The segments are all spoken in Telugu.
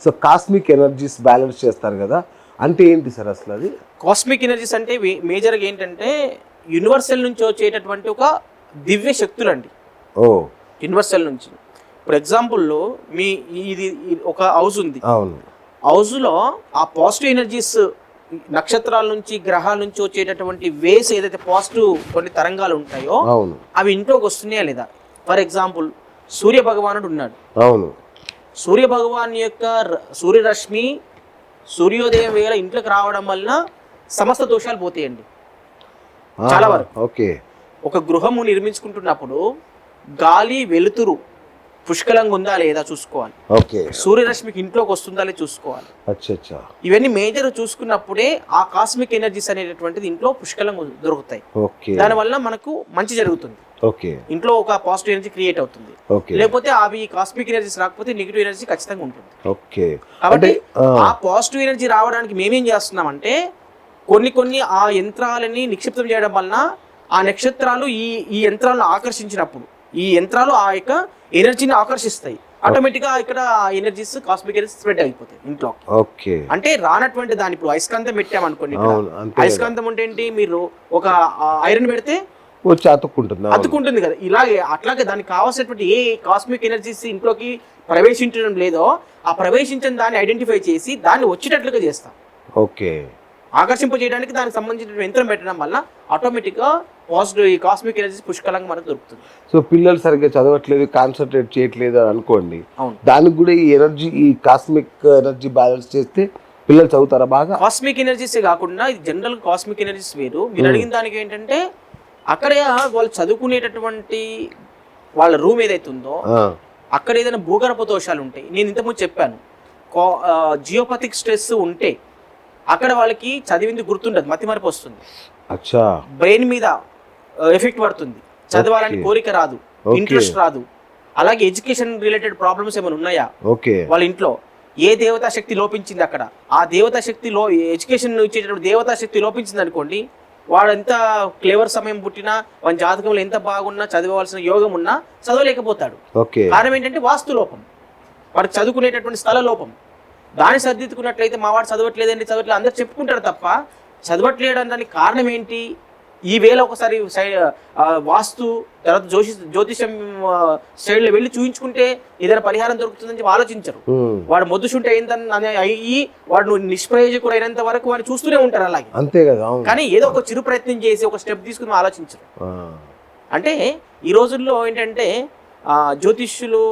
సో కాస్మిక్ ఎనర్జీస్ బ్యాలెన్స్ చేస్తారు కదా, అంటే ఏంటి సార్ అసలు అది? కాస్మిక్ ఎనర్జీస్ అంటే మేజర్గా ఏంటంటే యూనివర్సల్ నుంచి వచ్చేటటువంటి ఒక దివ్య శక్తులు అండి. ఓ, యూనివర్సల్ నుంచి. ఇప్పుడు ఎగ్జాంపుల్లో ఇది ఒక హౌస్ ఉంది. అవును. హౌస్లో ఆ పాజిటివ్ ఎనర్జీస్ నక్షత్రాల నుంచి గ్రహాల నుంచి వచ్చేటటువంటి వేస్ ఏదైతే పాజిటివ్ కొన్ని తరంగాలు ఉంటాయో అవును, అవి ఇంట్లోకి వస్తున్నాయా లేదా? ఫర్ ఎగ్జాంపుల్ సూర్య భగవానుడు ఉన్నాడు. అవును. సూర్య భగవాన్ యొక్క సూర్యరశ్మి సూర్యోదయం వేళ ఇంట్లోకి రావడం వలన సమస్త దోషాలు పోతాయండి చాలా వరకు. ఓకే. ఒక గృహము నిర్మించుకుంటున్నప్పుడు గాలి వెలుతురు పుష్కలంగా ఉందా లేదా చూసుకోవాలి. ఓకే. సూర్యరశ్మికి ఇంట్లోకి వస్తుందా లేదా చూసుకోవాలి. అచ్చా. ఇవన్నీ మేజర్ చూసుకున్నప్పుడే ఆ కాస్మిక్ ఎనర్జీస్ అనేటటువంటిది ఇంట్లో పుష్కలంగా దొరుకుతాయి. ఓకే. దానివల్ల మనకు మంచి జరుగుతుంది. ఓకే. ఇంట్లో ఒక పాజిటివ్ ఎనర్జీ క్రియేట్ అవుతుంది. ఓకే. లేకపోతే అవి కాస్మిక్ ఎనర్జీస్ రాకపోతే నెగిటివ్ ఎనర్జీ ఖచ్చితంగా ఉంటుంది. ఓకే. కాబట్టి ఆ పాజిటివ్ ఎనర్జీ రావడానికి మేమేం చేస్తున్నామంటే కొన్ని ఆ యంత్రాలని నిక్షిప్తం చేయడం వలన ఆ నక్షత్రాలు ఈ యంత్రాలను ఆకర్షించినప్పుడు ఈ యంత్రాలు ఆ యొక్క ఎనర్జీని ఆకర్షిస్తాయి. ఆటోమేటిక్గా ఇక్కడ ఎనర్జీస్ కాస్మిక్ ఎనర్జీ స్ప్రెడ్ అయిపోతాయి ఇంట్లో. ఓకే. అంటే రానటువంటి దాని ఇప్పుడు అయస్కాంతం పెట్టామనుకోండి. అయస్కాంతం అంటే ఏంటి, మీరు ఒక ఐరన్ పెడితే వచ్చి అతుక్కుంటుంది కదా. అట్లాగే దానికి కావాల్సినటువంటి ఏ కాస్మిక్ ఎనర్జీస్ ఇంట్లోకి ప్రవేశించడం లేదో ఆ ప్రవేశించిన దాన్ని ఐడెంటిఫై చేసి దాన్ని వచ్చేటట్లుగా చేస్తాం. ఓకే. ఆకర్షింపజేయడానికి దానికి సంబంధించిన యంత్రం పెట్టడం వల్ల ఆటోమేటిక్గా పాజిటివ్ ఈ కాస్మిక్ ఎనర్జీ పుష్కలంగా మనకు దొరుకుతుంది. సో పిల్లలు సరిగ్గా చదవట్లేదు, కాన్సన్ట్రేట్ చేయట్లేదు అని అనుకోండి, అవును, దానికి కూడా ఈ కాస్మిక్ ఎనర్జీ బ్యాలెన్స్ చేస్తే పిల్లలు చదువుతారా బాగా? కాస్మిక్ ఎనర్జీస్ కాకుండా ఇది జనరల్ కాస్మిక్ ఎనర్జీస్ వేరు. మీరు అడిగిన దానికి ఏంటంటే అక్కడే వాళ్ళు చదువుకునేటటువంటి వాళ్ళ రూమ్ ఏదైతే ఉందో అక్కడ ఏదైనా భూగర్భ దోషాలు ఉంటాయి. నేను ఇంతకుముందు చెప్పాను, జియోపతిక్ స్ట్రెస్ ఉంటే అక్కడ వాళ్ళకి చదివింది గుర్తుండదు, మతిమరపు వస్తుంది, బ్రెయిన్ మీద ఎఫెక్ట్ పడుతుంది, చదవాలని కోరిక రాదు, ఇంట్రెస్ట్ రాదు. అలాగే ఎడ్యుకేషన్ రిలేటెడ్ ప్రాబ్లమ్స్ ఏమైనా ఉన్నాయా వాళ్ళ ఇంట్లో, ఏ దేవతా శక్తి లోపించింది అక్కడ, ఆ దేవతా శక్తిలో ఎడ్యుకేషన్ ఇచ్చేటప్పుడు దేవతా శక్తి లోపించింది అనుకోండి, వాడు ఎంత క్లేవర్ సమయం పుట్టినా వాడి జాతకంలో ఎంత బాగున్నా చదవవలసిన యోగం ఉన్నా చదవలేకపోతాడు. కారణం ఏంటంటే వాస్తు లోపం, వాడికి చదువుకునేటటువంటి స్థల లోపం. దాన్ని సర్దిద్దుకున్నట్లయితే మా వాడు చదవట్లేదండి చదవట్లేదు అందరు చెప్పుకుంటారు తప్ప చదవట్లేదు దానికి కారణం ఏంటి? ఈ వేళ ఒకసారి వాస్తు తర్వాత జ్యోతిషం సైడ్లో వెళ్ళి చూయించుకుంటే ఏదైనా పరిహారం దొరుకుతుందని ఆలోచించరు. వాడు మొద్దుచుంటే ఏంటని అయ్యి వాడు నిష్ప్రయోజకుడు అయినంత వరకు వాడిని చూస్తూనే ఉంటారు అలాగే, అంతే కదా. కానీ ఏదో ఒక చిరు ప్రయత్నం చేసి ఒక స్టెప్ తీసుకుని ఆలోచించరు. అంటే ఈ రోజుల్లో ఏంటంటే జ్యోతిష్యులు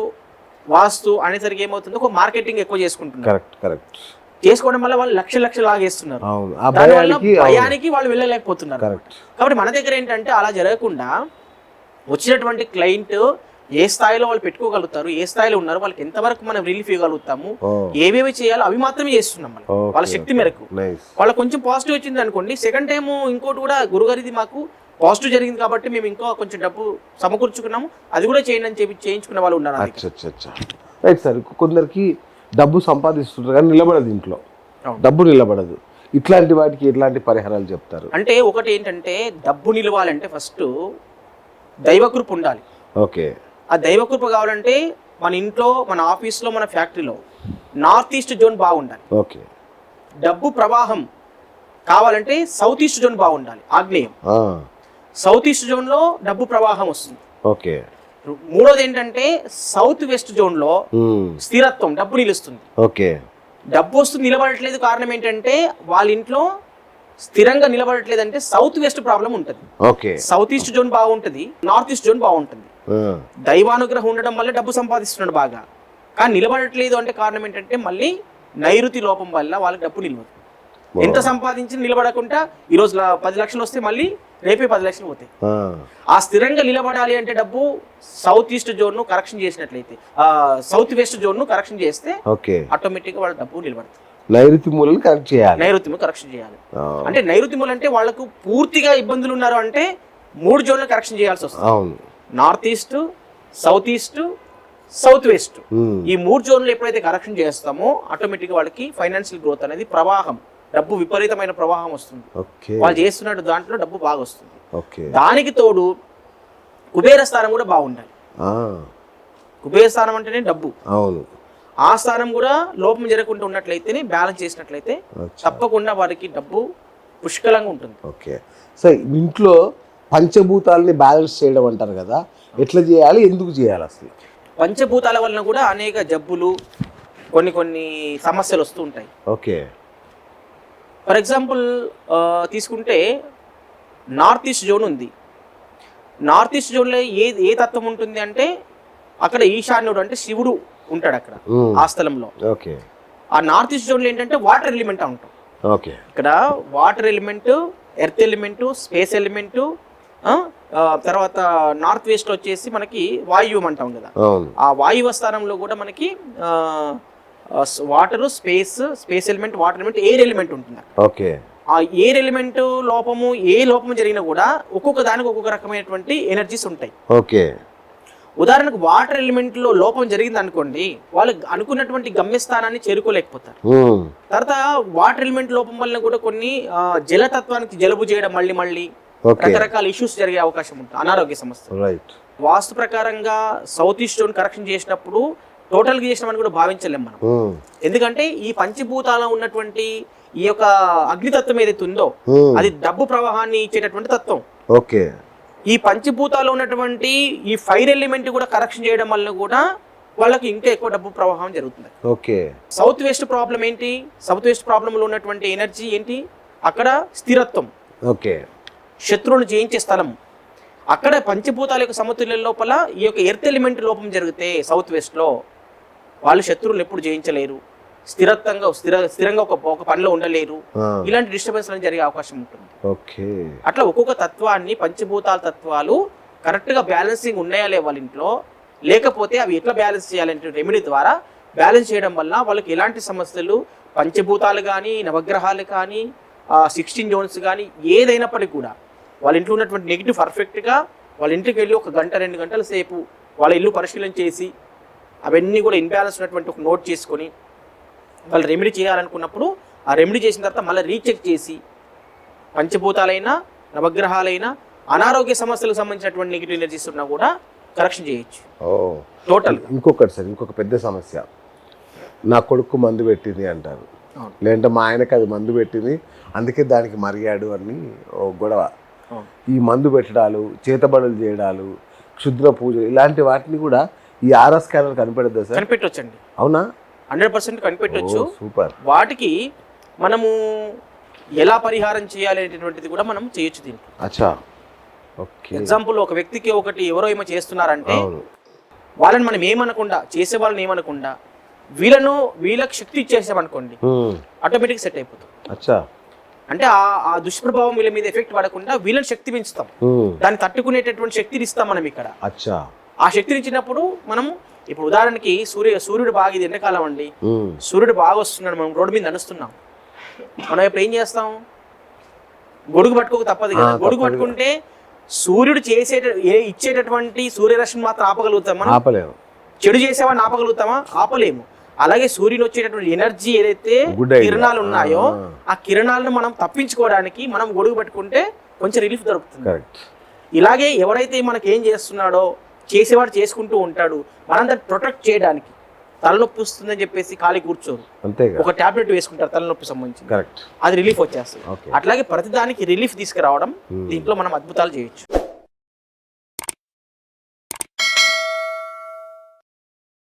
వాస్తు అనేసరికి ఏమవుతుంది, ఒక మార్కెటింగ్ ఎక్కువ చేసుకుంటున్నారు. కరెక్ట్. చేసుకోవడం వల్ల వాళ్ళు లక్షలు లాగేస్తున్నారు. దానివల్ల భయానికి వాళ్ళు వెళ్ళలేకపోతున్నారు. కాబట్టి మన దగ్గర ఏంటంటే అలా జరగకుండా వచ్చినటువంటి క్లయింట్ ఏ స్థాయిలో వాళ్ళు పెట్టుకోగలుగుతారు, ఏ స్థాయిలో ఉన్నారు, వాళ్ళకి ఎంతవరకు మనం రిలీఫ్ ఇవ్వగలుగుతాము, ఏవేవి చేయాలో అవి మాత్రమే చేస్తున్నాం మనం వాళ్ళ శక్తి మేరకు. వాళ్ళకి కొంచెం పాజిటివ్ వచ్చింది అనుకోండి, సెకండ్ టైం ఇంకోటి కూడా గురుగారిది మాకు పాజిటివ్ జరిగింది కాబట్టి మేము ఇంకా కొంచెం డబ్బు సమకూర్చుకున్నాము, అది కూడా చేయండి అని చెప్పి చేయించుకునే వాళ్ళు ఉన్నారు. Right sir. కొందరికి డబ్బు సంపాదిస్తుంటారు కానీ నిలబడదు, ఇంట్లో డబ్బు నిలబడదు. ఇట్లాంటి వాటికి ఎట్లాంటి పరిహారాలు చెప్తారు? అంటే ఒకటి ఏంటంటే డబ్బు నిలవాలంటే ఫస్ట్ దైవకృప ఉండాలి. ఓకే. ఆ దైవకృప కావాలంటే మన ఇంట్లో, మన ఆఫీస్లో, మన ఫ్యాక్టరీలో నార్త్ ఈస్ట్ జోన్ బాగుండాలి. ఓకే. డబ్బు ప్రవాహం కావాలంటే సౌత్ ఈస్ట్ జోన్ బాగుండాలి, ఆగ్నేయం. సౌత్ ఈస్ట్ జోన్ లో డబ్బు ప్రవాహం వస్తుంది. ఓకే. మూడోది ఏంటంటే సౌత్ వెస్ట్ జోన్ లో స్థిరత్వం, డబ్బు నిలుస్తుంది. ఓకే. డబ్బు వస్తుంది నిలబడట్లేదు, కారణం ఏంటంటే వాళ్ళ ఇంట్లో స్థిరంగా నిలబడట్లేదు అంటే సౌత్ వెస్ట్ ప్రాబ్లం ఉంటుంది. ఓకే. సౌత్ ఈస్ట్ జోన్ బాగుంటది, నార్త్ ఈస్ట్ జోన్ బాగుంటుంది. దైవానుగ్రహం ఉండడం వల్ల డబ్బు సంపాదిస్తున్నాడు బాగా, కానీ నిలబడట్లేదు అంటే కారణం ఏంటంటే మళ్ళీ నైరుతి లోపం వల్ల వాళ్ళకి డబ్బు నిలవదు. ఎంత సంపాదించి నిలబడకుండా ఈరోజు 10 లక్షలు వస్తే మళ్ళీ రేపే 10 లక్షలు పోతాయి. ఆ స్థిరంగా నిలబడాలి అంటే డబ్బు సౌత్ ఈస్ట్ జోన్ ను కరెక్షన్ చేసినట్లయితే, సౌత్ వెస్ట్ జోన్ ను కరెక్షన్ చేస్తే ఆటోమేటిక్ గా వాళ్ళ డబ్బు నిలబడుతుంది. నైరుతి మూలను కరెక్ట్ చేయాలి, నైరుతి మూల కరెక్షన్ చేయాలి. అంటే నైరుతి మూల అంటే వాళ్ళకు పూర్తిగా ఇబ్బందులు ఉన్నారు అంటే 3 జోన్లు కరెక్షన్ చేయాల్సి వస్తుంది. North east, south east, south west, ఈ 3 జోన్లు ఎప్పుడైతే కరెక్షన్ చేస్తామో ఆటోమేటిక్ గా వాళ్ళకి ఫైనాన్షియల్ గ్రోత్ అనేది ప్రవాహం, డబ్బు విపరీతమైన ప్రవాహం వస్తుంది. వాళ్ళు చేస్తున్నట్టు దాంట్లో డబ్బు బాగా వస్తుంది. దానికి తోడు కుబేర స్థానం కూడా బాగుండాలి. కుబేర స్థానం అంటేనే డబ్బు. అవును. ఆ స్థానం కూడా లోపం జరగకుండా ఉన్నట్లయితేనే బ్యాలెన్స్ చేసినట్లయితే తప్పకుండా వారికి డబ్బు పుష్కలంగా ఉంటుంది. ఓకే. సో ఇంట్లో పంచభూతాలని బ్యాలెన్స్ చేయడం అంటారు కదా, ఎట్లా చేయాలి, ఎందుకు చేయాలి అసలు? పంచభూతాల వలన కూడా అనేక జబ్బులు, కొన్ని సమస్యలు వస్తూ ఉంటాయి. ఓకే. ఫర్ ఎగ్జాంపుల్ తీసుకుంటే నార్త్ ఈస్ట్ జోన్ ఉంది. నార్త్ ఈస్ట్ జోన్లో ఏ తత్వం ఉంటుంది అంటే అక్కడ ఈశాన్యుడు అంటే శివుడు ఉంటాడు అక్కడ ఆ స్థలంలో. ఓకే. ఆ నార్త్ ఈస్ట్ జోన్లో ఏంటంటే వాటర్ ఎలిమెంట్ ఉంటాం. ఓకే. ఇక్కడ water element, earth element, space element, తర్వాత నార్త్ వెస్ట్ వచ్చేసి మనకి వాయువు అంటాం కదా. ఆ వాయువ స్థానంలో కూడా మనకి water, space element, water element, air element ఉంటుంది. ఓకే. ఆ ఎయిర్ ఎలిమెంట్ లోపము జరిగినా కూడా ఒక్కొక్క దానికి ఒక్కొక్క రకమైనటువంటి ఎనర్జీస్ ఉంటాయి. ఓకే. ఉదాహరణకు వాటర్ ఎలిమెంట్ లో లోపం జరిగింది అనుకోండి, వాళ్ళు అనుకున్నటువంటి గమ్యస్థానాన్ని చేరుకోలేకపోతారు. తర్వాత వాటర్ ఎలిమెంట్ లోపం వల్ల కూడా కొన్ని జలతత్వానికి జలుబు చేయడం, మళ్ళీ రకరకాల ఇష్యూస్ జరిగే అవకాశం ఉంటుంది, అనారోగ్య సమస్యలు. వాస్తు ప్రకారంగా సౌత్ ఈస్ట్ జోన్ కరెక్షన్ చేసినప్పుడు టోటల్ గా చేసినామని కూడా భావించలేం మనం. ఎందుకంటే ఈ పంచభూతాల్లో ఉన్నటువంటి ఈ యొక్క అగ్నితత్వం ఏదైతే ఉందో అది డబ్బు ప్రవాహాన్ని ఇచ్చేటటువంటి తత్వం. ఓకే. ఈ పంచభూతాల్లో ఉన్నటువంటి ఈ ఫైర్ ఎలిమెంట్ కూడా కరెక్షన్ చేయడం వల్ల కూడా వాళ్ళకి ఇంకా ఎక్కువ డబ్బు ప్రవాహం జరుగుతుంది. ఓకే. సౌత్ వెస్ట్ ప్రాబ్లం ఏంటి? సౌత్ వెస్ట్ ప్రాబ్లంలో ఉన్నటువంటి ఎనర్జీ ఏంటి? అక్కడ స్థిరత్వం. ఓకే. శత్రువును జయించే స్థలం. అక్కడ పంచభూతాల యొక్క సమతుల్యం లోపల ఈ యొక్క ఎర్త్ ఎలిమెంట్ లోపం జరిగితే సౌత్ వెస్ట్ లో వాళ్ళు శత్రువులను ఎప్పుడు జయించలేరు, స్థిరంగా ఒక పనిలో ఉండలేరు. ఇలాంటి డిస్టర్బెన్స్ జరిగే అవకాశం ఉంటుంది. ఓకే. అట్లా ఒక్కొక్క తత్వాన్ని, పంచభూతాల తత్వాలు కరెక్ట్ గా బ్యాలెన్సింగ్ ఉన్నాయా లే వాళ్ళ ఇంట్లో, లేకపోతే అవి ఎట్లా బ్యాలెన్స్ చేయాలంటే రెమెడీ ద్వారా బ్యాలెన్స్ చేయడం వల్ల వాళ్ళకి ఎలాంటి సమస్యలు, పంచభూతాలు కానీ, నవగ్రహాలు కానీ, 16 జోన్స్ కానీ ఏదైనప్పటికీ కూడా వాళ్ళ ఇంట్లో ఉన్నటువంటి నెగిటివ్ పర్ఫెక్ట్గా వాళ్ళ ఇంటికి వెళ్ళి 1 గంట 2 గంటల సేపు వాళ్ళ ఇల్లు పరిశీలన చేసి అవన్నీ కూడా ఇన్బ్యాలెన్స్ ఉన్నటువంటి ఒక నోట్ చేసుకొని వాళ్ళు రెమెడీ చేయాలనుకున్నప్పుడు ఆ రెమెడీ చేసిన తర్వాత మళ్ళీ రీచెక్ చేసి పంచభూతాలైనా, నవగ్రహాలైనా, అనారోగ్య సమస్యలకు సంబంధించినటువంటి నెగిటివ్ ఎనర్జీస్ ఉన్నా కూడా కరెక్షన్ చేయొచ్చు టోటల్. ఇంకొకటి సార్, ఇంకొక పెద్ద సమస్య, నా కొడుకు మందు పెట్టింది అంటారు, లేదంటే మా ఆయనకి అది మందు పెట్టింది అందుకే దానికి మరిగాడు అని గొడవ. ఈ మందు పెట్టడాలు, చేతబడులు చేయడాలు, క్షుద్ర పూజలు, ఇలాంటి వాటిని కూడా ఈ ఆర్ఎస్ స్కానర్ కనిపెడద్దా సార్? కనిపెట్టొచ్చండి. అవునా? 100% కనిపెట్టొచ్చు. సూపర్. వాటికి మనము ఎలా పరిహారం చేయాలి అనేటువంటిది కూడా మనం చేయొచ్చు దీంట్లో. అచ్చా. ఓకే. ఎగ్జాంపుల్, ఒక వ్యక్తికి ఎవరో ఏమో చేస్తున్నారంటే వాళ్ళని మనం ఏమనకుండా, చేసే వాళ్ళని ఏమనకుండా వీళ్ళకి శక్తి ఇచ్చేసామనుకోండి, ఆటోమేటిక్ సెట్ అయిపోతుంది. అచ్చా. అంటే ఆ దుష్ప్రభావం వీళ్ళ మీద ఎఫెక్ట్ పడకుండా వీళ్ళని శక్తి పెంచుతాం, దాన్ని తట్టుకునేటటువంటి శక్తిని ఇస్తాం మనం ఇక్కడ. అచ్చా. ఆ శక్తిని ఇచ్చినప్పుడు మనము ఇప్పుడు ఉదాహరణకి సూర్యుడు బాగా, ఇది ఎండాకాలం అండి, సూర్యుడు బాగా వస్తున్నాడు, మనం రోడ్డు మీద నడుస్తున్నాం, మనం ఇప్పుడు ఏం చేస్తాం? గొడుగు పట్టుకోక తప్పదు కదా. గొడుగు పట్టుకుంటే సూర్యుడు ఇచ్చేటటువంటి సూర్యరశ్మి మాత్రం ఆపగలుగుతాం మనం? ఆపలేము. చెడు చేసేవాడిని ఆపగలుగుతామా? ఆపలేము. అలాగే సూర్యుని వచ్చేటటువంటి ఎనర్జీ ఏదైతే కిరణాలు ఉన్నాయో ఆ కిరణాలను మనం తప్పించుకోవడానికి మనం గొడుగు పట్టుకుంటే కొంచెం రిలీఫ్ దొరుకుతుంది. ఇలాగే ఎవరైతే మనకి ఏం చేస్తున్నాడో చేసేవాడు చేసుకుంటూ ఉంటాడు, మనం దాన్ని ప్రొటెక్ట్ చేయడానికి తలనొప్పి వస్తుందని చెప్పేసి ఖాళీ కూర్చోరు, ఒక టాబ్లెట్ వేసుకుంటారు తలనొప్పి సంబంధించి, అది రిలీఫ్ వచ్చేస్తుంది. అట్లాగే ప్రతిదానికి రిలీఫ్ తీసుకురావడం, దీంట్లో మనం అద్భుతాలు చేయొచ్చు.